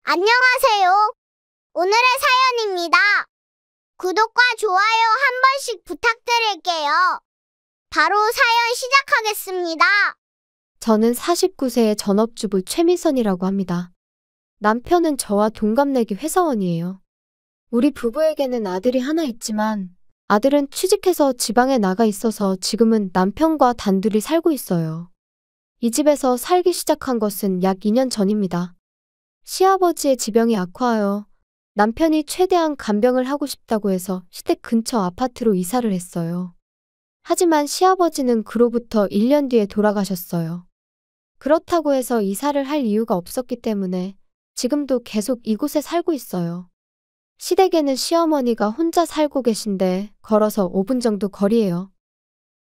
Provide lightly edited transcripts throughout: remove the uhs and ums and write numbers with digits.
안녕하세요. 오늘의 사연입니다. 구독과 좋아요 한 번씩 부탁드릴게요. 바로 사연 시작하겠습니다. 저는 49세의 전업주부 최미선이라고 합니다. 남편은 저와 동갑내기 회사원이에요. 우리 부부에게는 아들이 하나 있지만 아들은 취직해서 지방에 나가 있어서 지금은 남편과 단둘이 살고 있어요. 이 집에서 살기 시작한 것은 약 2년 전입니다. 시아버지의 지병이 악화하여 남편이 최대한 간병을 하고 싶다고 해서 시댁 근처 아파트로 이사를 했어요. 하지만 시아버지는 그로부터 1년 뒤에 돌아가셨어요. 그렇다고 해서 이사를 할 이유가 없었기 때문에 지금도 계속 이곳에 살고 있어요. 시댁에는 시어머니가 혼자 살고 계신데 걸어서 5분 정도 거리예요.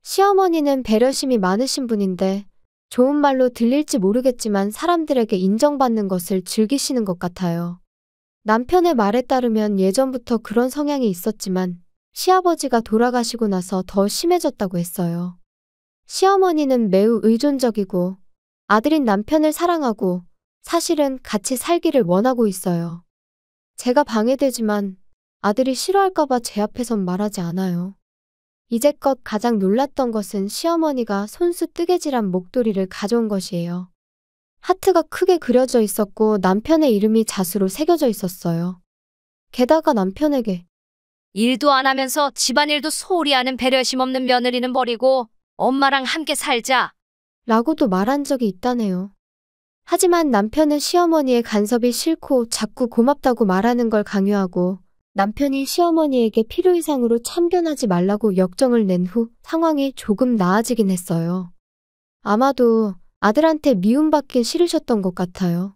시어머니는 배려심이 많으신 분인데 좋은 말로 들릴지 모르겠지만 사람들에게 인정받는 것을 즐기시는 것 같아요. 남편의 말에 따르면 예전부터 그런 성향이 있었지만 시아버지가 돌아가시고 나서 더 심해졌다고 했어요. 시어머니는 매우 의존적이고 아들인 남편을 사랑하고 사실은 같이 살기를 원하고 있어요. 제가 방해되지만 아들이 싫어할까봐 제 앞에선 말하지 않아요. 이제껏 가장 놀랐던 것은 시어머니가 손수 뜨개질한 목도리를 가져온 것이에요. 하트가 크게 그려져 있었고 남편의 이름이 자수로 새겨져 있었어요. 게다가 남편에게 일도 안 하면서 집안일도 소홀히 하는 배려심 없는 며느리는 버리고 엄마랑 함께 살자. 라고도 말한 적이 있다네요. 하지만 남편은 시어머니의 간섭이 싫고 자꾸 고맙다고 말하는 걸 강요하고 남편이 시어머니에게 필요 이상으로 참견하지 말라고 역정을 낸 후 상황이 조금 나아지긴 했어요. 아마도 아들한테 미움받긴 싫으셨던 것 같아요.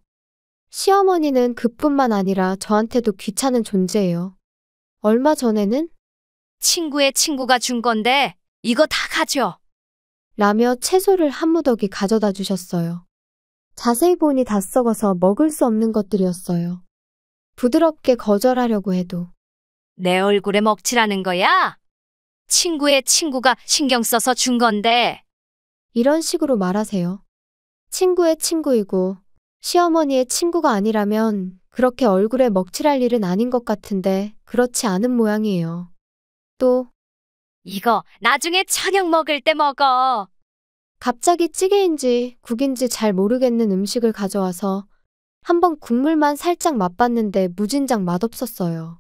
시어머니는 그뿐만 아니라 저한테도 귀찮은 존재예요. 얼마 전에는 친구의 친구가 준 건데 이거 다 가져. 라며 채소를 한 무더기 가져다 주셨어요. 자세히 보니 다 썩어서 먹을 수 없는 것들이었어요. 부드럽게 거절하려고 해도 내 얼굴에 먹칠하는 거야? 친구의 친구가 신경 써서 준 건데. 이런 식으로 말하세요. 친구의 친구이고 시어머니의 친구가 아니라면 그렇게 얼굴에 먹칠할 일은 아닌 것 같은데 그렇지 않은 모양이에요. 또 이거 나중에 저녁 먹을 때 먹어. 갑자기 찌개인지 국인지 잘 모르겠는 음식을 가져와서 한번 국물만 살짝 맛봤는데 무진장 맛없었어요.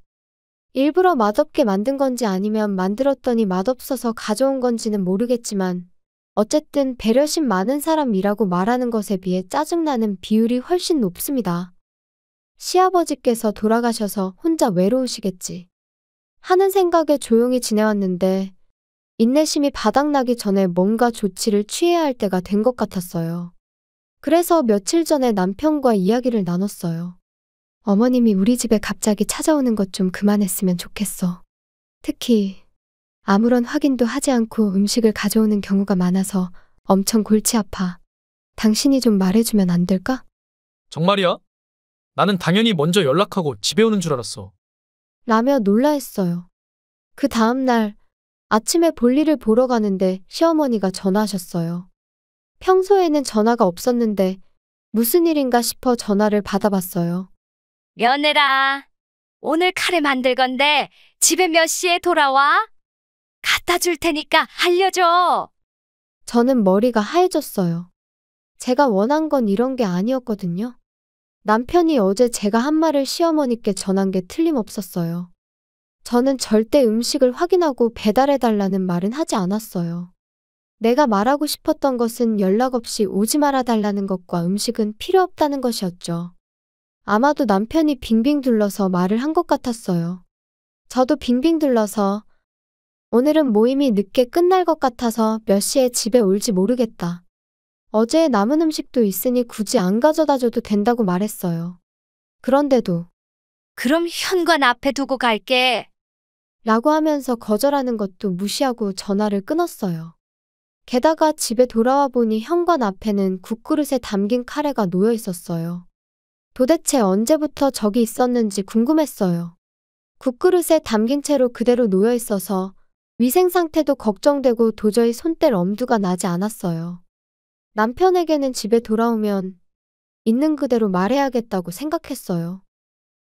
일부러 맛없게 만든 건지 아니면 만들었더니 맛없어서 가져온 건지는 모르겠지만 어쨌든 배려심 많은 사람이라고 말하는 것에 비해 짜증나는 비율이 훨씬 높습니다. 시아버지께서 돌아가셔서 혼자 외로우시겠지 하는 생각에 조용히 지내왔는데 인내심이 바닥나기 전에 뭔가 조치를 취해야 할 때가 된 것 같았어요. 그래서 며칠 전에 남편과 이야기를 나눴어요. 어머님이 우리 집에 갑자기 찾아오는 것 좀 그만했으면 좋겠어. 특히 아무런 확인도 하지 않고 음식을 가져오는 경우가 많아서 엄청 골치 아파. 당신이 좀 말해주면 안 될까? 정말이야? 나는 당연히 먼저 연락하고 집에 오는 줄 알았어. 라며 놀라했어요. 그 다음날 아침에 볼일을 보러 가는데 시어머니가 전화하셨어요. 평소에는 전화가 없었는데 무슨 일인가 싶어 전화를 받아봤어요. 며느라, 오늘 카레 만들 건데 집에 몇 시에 돌아와? 갖다 줄 테니까 알려줘. 저는 머리가 하얘졌어요. 제가 원한 건 이런 게 아니었거든요. 남편이 어제 제가 한 말을 시어머니께 전한 게 틀림없었어요. 저는 절대 음식을 확인하고 배달해달라는 말은 하지 않았어요. 내가 말하고 싶었던 것은 연락 없이 오지 말아달라는 것과 음식은 필요 없다는 것이었죠. 아마도 남편이 빙빙 둘러서 말을 한 것 같았어요. 저도 빙빙 둘러서 오늘은 모임이 늦게 끝날 것 같아서 몇 시에 집에 올지 모르겠다. 어제 남은 음식도 있으니 굳이 안 가져다 줘도 된다고 말했어요. 그런데도 그럼 현관 앞에 두고 갈게. 라고 하면서 거절하는 것도 무시하고 전화를 끊었어요. 게다가 집에 돌아와 보니 현관 앞에는 국그릇에 담긴 카레가 놓여 있었어요. 도대체 언제부터 저기 있었는지 궁금했어요. 국그릇에 담긴 채로 그대로 놓여 있어서 위생 상태도 걱정되고 도저히 손 뗄 엄두가 나지 않았어요. 남편에게는 집에 돌아오면 있는 그대로 말해야겠다고 생각했어요.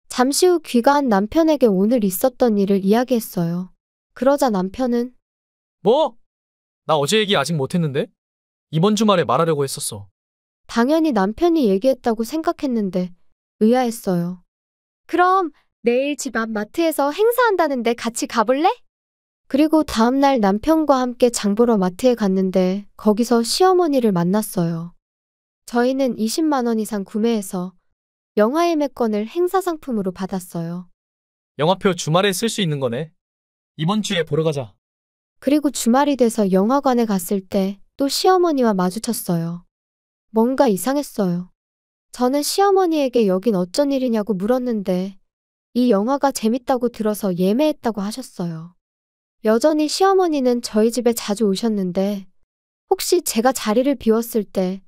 잠시 후 귀가한 남편에게 오늘 있었던 일을 이야기했어요. 그러자 남편은 뭐? 나 어제 얘기 아직 못했는데? 이번 주말에 말하려고 했었어. 당연히 남편이 얘기했다고 생각했는데 의아했어요. 그럼 내일 집 앞 마트에서 행사한다는데 같이 가볼래? 그리고 다음날 남편과 함께 장 보러 마트에 갔는데 거기서 시어머니를 만났어요. 저희는 20만 원 이상 구매해서 영화 예매권을 행사 상품으로 받았어요. 영화표 주말에 쓸 수 있는 거네. 이번 주에 보러 가자. 그리고 주말이 돼서 영화관에 갔을 때 또 시어머니와 마주쳤어요. 뭔가 이상했어요. 저는 시어머니에게 여긴 어쩐 일이냐고 물었는데 이 영화가 재밌다고 들어서 예매했다고 하셨어요. 여전히 시어머니는 저희 집에 자주 오셨는데 혹시 제가 자리를 비웠을 때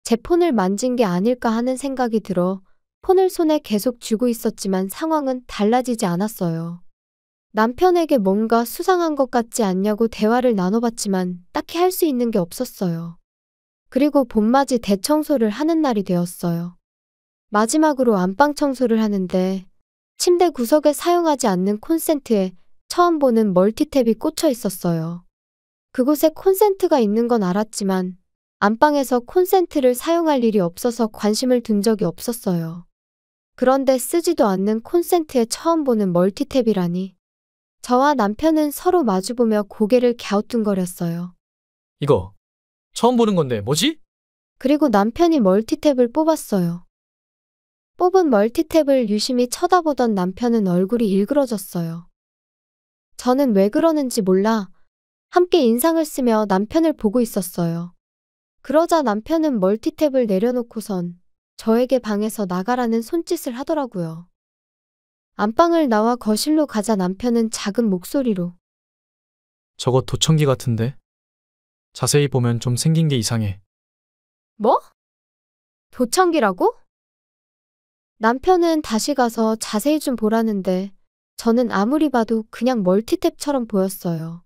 제 폰을 만진 게 아닐까 하는 생각이 들어 폰을 손에 계속 쥐고 있었지만 상황은 달라지지 않았어요. 남편에게 뭔가 수상한 것 같지 않냐고 대화를 나눠봤지만 딱히 할 수 있는 게 없었어요. 그리고 봄맞이 대청소를 하는 날이 되었어요. 마지막으로 안방 청소를 하는데 침대 구석에 사용하지 않는 콘센트에 처음 보는 멀티탭이 꽂혀 있었어요. 그곳에 콘센트가 있는 건 알았지만 안방에서 콘센트를 사용할 일이 없어서 관심을 둔 적이 없었어요. 그런데 쓰지도 않는 콘센트에 처음 보는 멀티탭이라니. 저와 남편은 서로 마주보며 고개를 갸우뚱거렸어요. 이거 처음 보는 건데 뭐지? 그리고 남편이 멀티탭을 뽑았어요. 뽑은 멀티탭을 유심히 쳐다보던 남편은 얼굴이 일그러졌어요. 저는 왜 그러는지 몰라 함께 인상을 쓰며 남편을 보고 있었어요. 그러자 남편은 멀티탭을 내려놓고선 저에게 방에서 나가라는 손짓을 하더라고요. 안방을 나와 거실로 가자 남편은 작은 목소리로 저거 도청기 같은데? 자세히 보면 좀 생긴 게 이상해. 뭐? 도청기라고? 남편은 다시 가서 자세히 좀 보라는데 저는 아무리 봐도 그냥 멀티탭처럼 보였어요.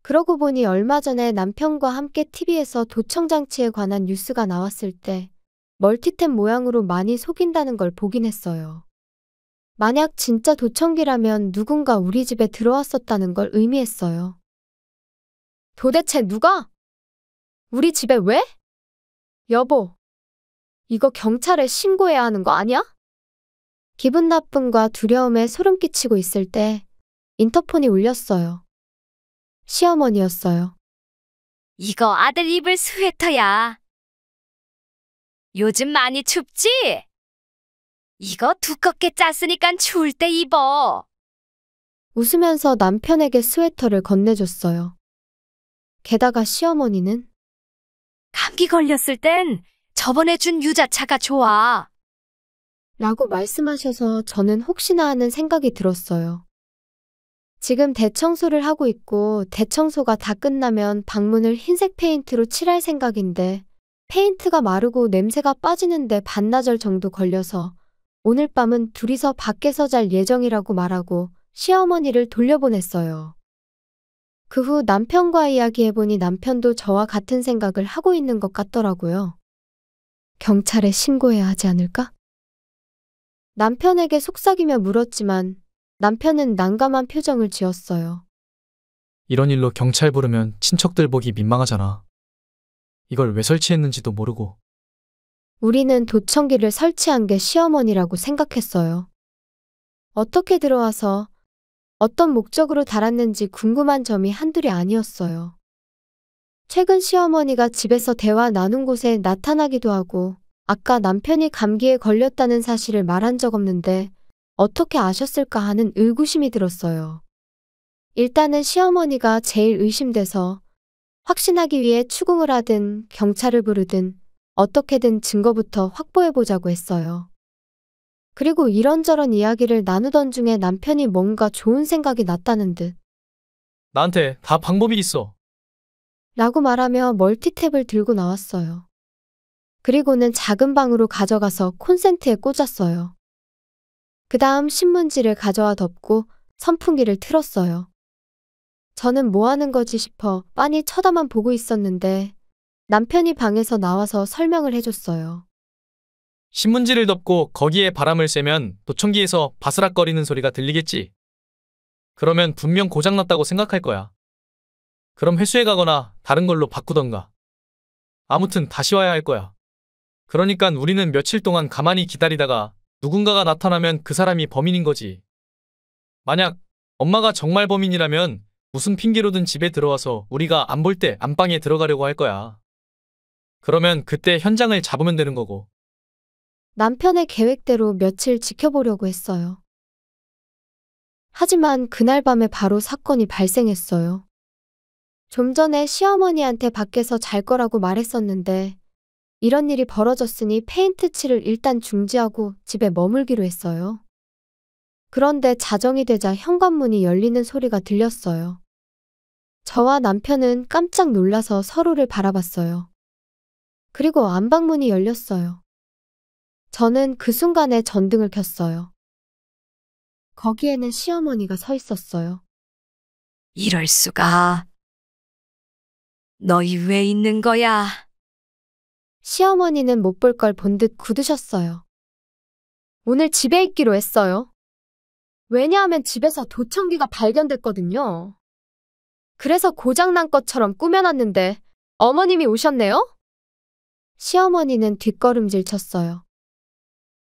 그러고 보니 얼마 전에 남편과 함께 TV에서 도청장치에 관한 뉴스가 나왔을 때 멀티탭 모양으로 많이 속인다는 걸 보긴 했어요. 만약 진짜 도청기라면 누군가 우리 집에 들어왔었다는 걸 의미했어요. 도대체 누가? 우리 집에 왜? 여보, 이거 경찰에 신고해야 하는 거 아니야? 기분 나쁨과 두려움에 소름 끼치고 있을 때 인터폰이 울렸어요. 시어머니였어요. 이거 아들 입을 스웨터야. 요즘 많이 춥지? 이거 두껍게 짰으니까 추울 때 입어. 웃으면서 남편에게 스웨터를 건네줬어요. 게다가 시어머니는 감기 걸렸을 땐 저번에 준 유자차가 좋아. 라고 말씀하셔서 저는 혹시나 하는 생각이 들었어요. 지금 대청소를 하고 있고 대청소가 다 끝나면 방문을 흰색 페인트로 칠할 생각인데 페인트가 마르고 냄새가 빠지는데 반나절 정도 걸려서 오늘 밤은 둘이서 밖에서 잘 예정이라고 말하고 시어머니를 돌려보냈어요. 그 후 남편과 이야기해보니 남편도 저와 같은 생각을 하고 있는 것 같더라고요. 경찰에 신고해야 하지 않을까? 남편에게 속삭이며 물었지만 남편은 난감한 표정을 지었어요. 이런 일로 경찰 부르면 친척들 보기 민망하잖아. 이걸 왜 설치했는지도 모르고. 우리는 도청기를 설치한 게 시어머니라고 생각했어요. 어떻게 들어와서 어떤 목적으로 달았는지 궁금한 점이 한둘이 아니었어요. 최근 시어머니가 집에서 대화 나눈 곳에 나타나기도 하고 아까 남편이 감기에 걸렸다는 사실을 말한 적 없는데 어떻게 아셨을까 하는 의구심이 들었어요. 일단은 시어머니가 제일 의심돼서 확신하기 위해 추궁을 하든 경찰을 부르든 어떻게든 증거부터 확보해보자고 했어요. 그리고 이런저런 이야기를 나누던 중에 남편이 뭔가 좋은 생각이 났다는 듯 나한테 다 방법이 있어. 라고 말하며 멀티탭을 들고 나왔어요. 그리고는 작은 방으로 가져가서 콘센트에 꽂았어요. 그 다음 신문지를 가져와 덮고 선풍기를 틀었어요. 저는 뭐 하는 거지 싶어 빤히 쳐다만 보고 있었는데 남편이 방에서 나와서 설명을 해줬어요. 신문지를 덮고 거기에 바람을 쐬면 도청기에서 바스락거리는 소리가 들리겠지. 그러면 분명 고장났다고 생각할 거야. 그럼 회수해 가거나 다른 걸로 바꾸던가. 아무튼 다시 와야 할 거야. 그러니까 우리는 며칠 동안 가만히 기다리다가 누군가가 나타나면 그 사람이 범인인 거지. 만약 엄마가 정말 범인이라면 무슨 핑계로든 집에 들어와서 우리가 안 볼 때 안방에 들어가려고 할 거야. 그러면 그때 현장을 잡으면 되는 거고. 남편의 계획대로 며칠 지켜보려고 했어요. 하지만 그날 밤에 바로 사건이 발생했어요. 좀 전에 시어머니한테 밖에서 잘 거라고 말했었는데 이런 일이 벌어졌으니 페인트 칠을 일단 중지하고 집에 머물기로 했어요. 그런데 자정이 되자 현관문이 열리는 소리가 들렸어요. 저와 남편은 깜짝 놀라서 서로를 바라봤어요. 그리고 안방문이 열렸어요. 저는 그 순간에 전등을 켰어요. 거기에는 시어머니가 서 있었어요. 이럴 수가. 너희 왜 있는 거야? 시어머니는 못 볼 걸 본 듯 굳으셨어요. 오늘 집에 있기로 했어요. 왜냐하면 집에서 도청기가 발견됐거든요. 그래서 고장난 것처럼 꾸며놨는데 어머님이 오셨네요? 시어머니는 뒷걸음질 쳤어요.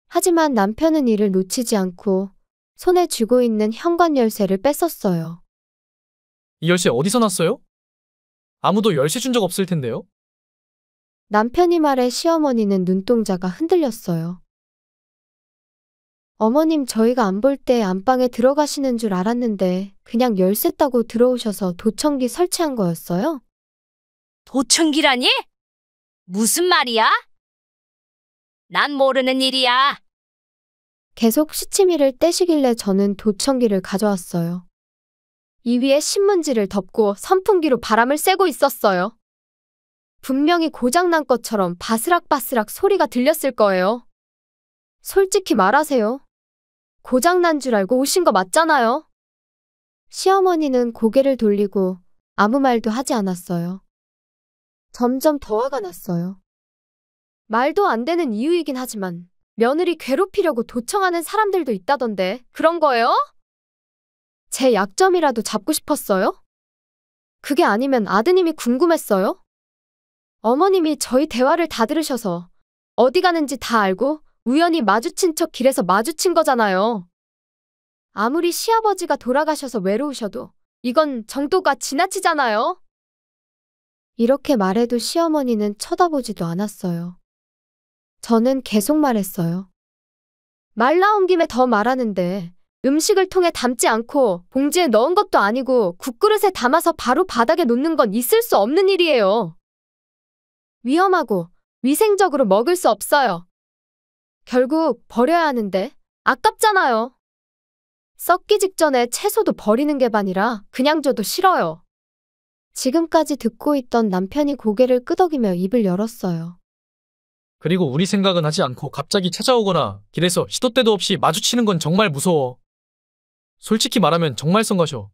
하지만 남편은 이를 놓치지 않고 손에 쥐고 있는 현관 열쇠를 뺐었어요. 이 열쇠 어디서 났어요? 아무도 열쇠 준 적 없을 텐데요? 남편이 말해 시어머니는 눈동자가 흔들렸어요. 어머님, 저희가 안 볼 때 안방에 들어가시는 줄 알았는데 그냥 열쇠 따고 들어오셔서 도청기 설치한 거였어요? 도청기라니? 무슨 말이야? 난 모르는 일이야. 계속 시치미를 떼시길래 저는 도청기를 가져왔어요. 이 위에 신문지를 덮고 선풍기로 바람을 쐬고 있었어요. 분명히 고장난 것처럼 바스락바스락 소리가 들렸을 거예요. 솔직히 말하세요. 고장난 줄 알고 오신 거 맞잖아요. 시어머니는 고개를 돌리고 아무 말도 하지 않았어요. 점점 더 화가 났어요. 말도 안 되는 이유이긴 하지만 며느리 괴롭히려고 도청하는 사람들도 있다던데 그런 거예요? 제 약점이라도 잡고 싶었어요? 그게 아니면 아드님이 궁금했어요? 어머님이 저희 대화를 다 들으셔서 어디 가는지 다 알고 우연히 마주친 척 길에서 마주친 거잖아요. 아무리 시아버지가 돌아가셔서 외로우셔도 이건 정도가 지나치잖아요. 이렇게 말해도 시어머니는 쳐다보지도 않았어요. 저는 계속 말했어요. 말 나온 김에 더 말하는데 음식을 통에 담지 않고 봉지에 넣은 것도 아니고 국그릇에 담아서 바로 바닥에 놓는 건 있을 수 없는 일이에요. 위험하고 위생적으로 먹을 수 없어요. 결국 버려야 하는데 아깝잖아요. 썩기 직전에 채소도 버리는 게 반이라 그냥 줘도 싫어요. 지금까지 듣고 있던 남편이 고개를 끄덕이며 입을 열었어요. 그리고 우리 생각은 하지 않고 갑자기 찾아오거나 길에서 시도 때도 없이 마주치는 건 정말 무서워. 솔직히 말하면 정말 성가셔.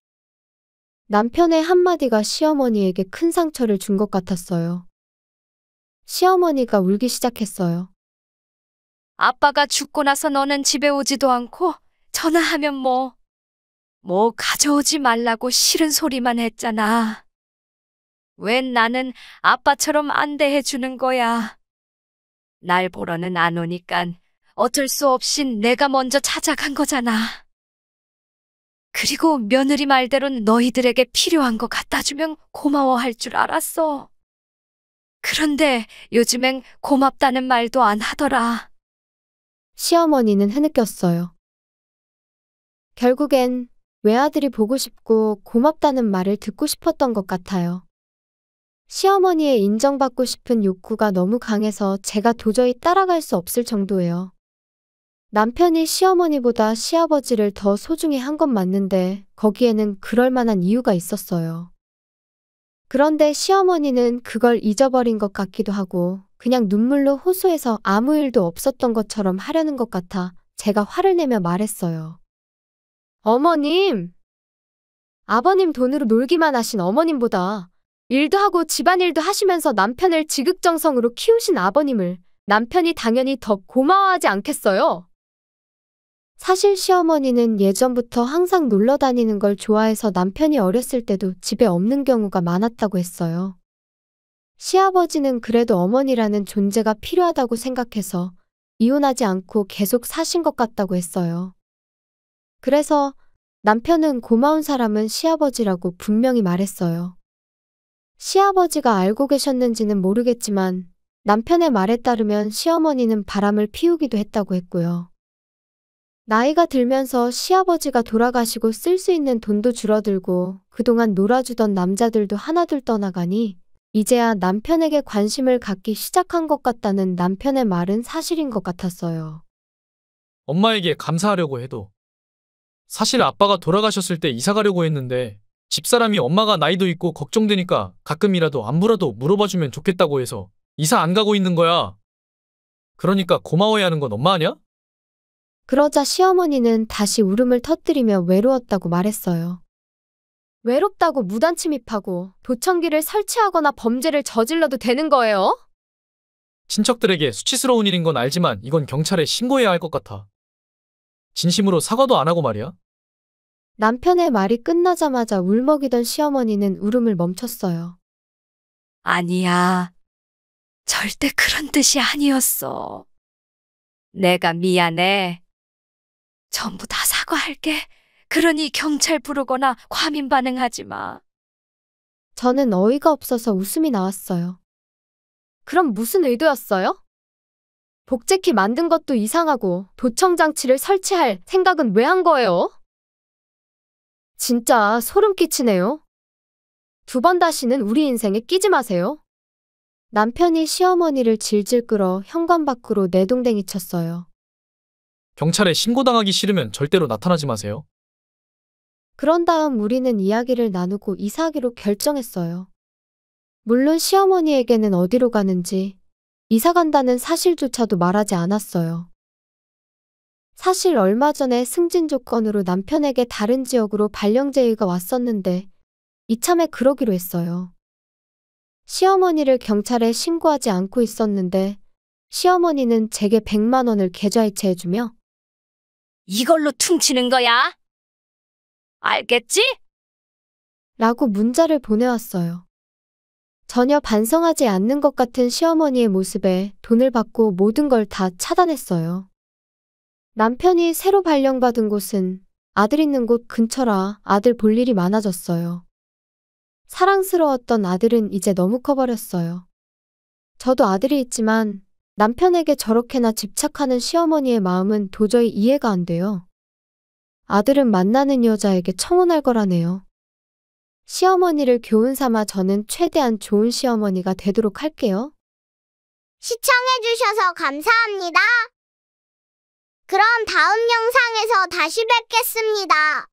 남편의 한마디가 시어머니에게 큰 상처를 준 것 같았어요. 시어머니가 울기 시작했어요. 아빠가 죽고 나서 너는 집에 오지도 않고 전화하면 뭐 가져오지 말라고 싫은 소리만 했잖아. 웬 나는 아빠처럼 안 대해주는 거야. 날 보러는 안 오니깐 어쩔 수 없이 내가 먼저 찾아간 거잖아. 그리고 며느리 말대로는 너희들에게 필요한 거 갖다 주면 고마워할 줄 알았어. 그런데 요즘엔 고맙다는 말도 안 하더라. 시어머니는 흐느꼈어요. 결국엔 외아들이 보고 싶고 고맙다는 말을 듣고 싶었던 것 같아요. 시어머니의 인정받고 싶은 욕구가 너무 강해서 제가 도저히 따라갈 수 없을 정도예요. 남편이 시어머니보다 시아버지를 더 소중히 한 건 맞는데 거기에는 그럴 만한 이유가 있었어요. 그런데 시어머니는 그걸 잊어버린 것 같기도 하고 그냥 눈물로 호소해서 아무 일도 없었던 것처럼 하려는 것 같아 제가 화를 내며 말했어요. 어머님! 아버님 돈으로 놀기만 하신 어머님보다 일도 하고 집안일도 하시면서 남편을 지극정성으로 키우신 아버님을 남편이 당연히 더 고마워하지 않겠어요? 사실 시어머니는 예전부터 항상 놀러 다니는 걸 좋아해서 남편이 어렸을 때도 집에 없는 경우가 많았다고 했어요. 시아버지는 그래도 어머니라는 존재가 필요하다고 생각해서 이혼하지 않고 계속 사신 것 같다고 했어요. 그래서 남편은 고마운 사람은 시아버지라고 분명히 말했어요. 시아버지가 알고 계셨는지는 모르겠지만 남편의 말에 따르면 시어머니는 바람을 피우기도 했다고 했고요. 나이가 들면서 시아버지가 돌아가시고 쓸 수 있는 돈도 줄어들고 그동안 놀아주던 남자들도 하나둘 떠나가니 이제야 남편에게 관심을 갖기 시작한 것 같다는 남편의 말은 사실인 것 같았어요. 엄마에게 감사하려고 해도 사실 아빠가 돌아가셨을 때 이사 가려고 했는데 집사람이 엄마가 나이도 있고 걱정되니까 가끔이라도 안부라도 물어봐주면 좋겠다고 해서 이사 안 가고 있는 거야. 그러니까 고마워해야 하는 건 엄마 아니야? 그러자 시어머니는 다시 울음을 터뜨리며 외로웠다고 말했어요. 외롭다고 무단 침입하고 도청기를 설치하거나 범죄를 저질러도 되는 거예요? 친척들에게 수치스러운 일인 건 알지만 이건 경찰에 신고해야 할 것 같아. 진심으로 사과도 안 하고 말이야. 남편의 말이 끝나자마자 울먹이던 시어머니는 울음을 멈췄어요. 아니야. 절대 그런 뜻이 아니었어. 내가 미안해. 전부 다 사과할게. 그러니 경찰 부르거나 과민 반응하지 마. 저는 어이가 없어서 웃음이 나왔어요. 그럼 무슨 의도였어요? 복제키 만든 것도 이상하고 도청장치를 설치할 생각은 왜 한 거예요? 진짜 소름 끼치네요. 2번 다시는 우리 인생에 끼지 마세요. 남편이 시어머니를 질질 끌어 현관 밖으로 내동댕이 쳤어요. 경찰에 신고당하기 싫으면 절대로 나타나지 마세요. 그런 다음 우리는 이야기를 나누고 이사하기로 결정했어요. 물론 시어머니에게는 어디로 가는지 이사 간다는 사실조차도 말하지 않았어요. 사실 얼마 전에 승진 조건으로 남편에게 다른 지역으로 발령 제의가 왔었는데 이참에 그러기로 했어요. 시어머니를 경찰에 신고하지 않고 있었는데 시어머니는 제게 100만 원을 계좌이체해주며 이걸로 퉁치는 거야? 알겠지? 라고 문자를 보내왔어요. 전혀 반성하지 않는 것 같은 시어머니의 모습에 돈을 받고 모든 걸 다 차단했어요. 남편이 새로 발령받은 곳은 아들 있는 곳 근처라 아들 볼 일이 많아졌어요. 사랑스러웠던 아들은 이제 너무 커버렸어요. 저도 아들이 있지만 남편에게 저렇게나 집착하는 시어머니의 마음은 도저히 이해가 안 돼요. 아들은 만나는 여자에게 청혼할 거라네요. 시어머니를 교훈 삼아 저는 최대한 좋은 시어머니가 되도록 할게요. 시청해주셔서 감사합니다. 그럼 다음 영상에서 다시 뵙겠습니다.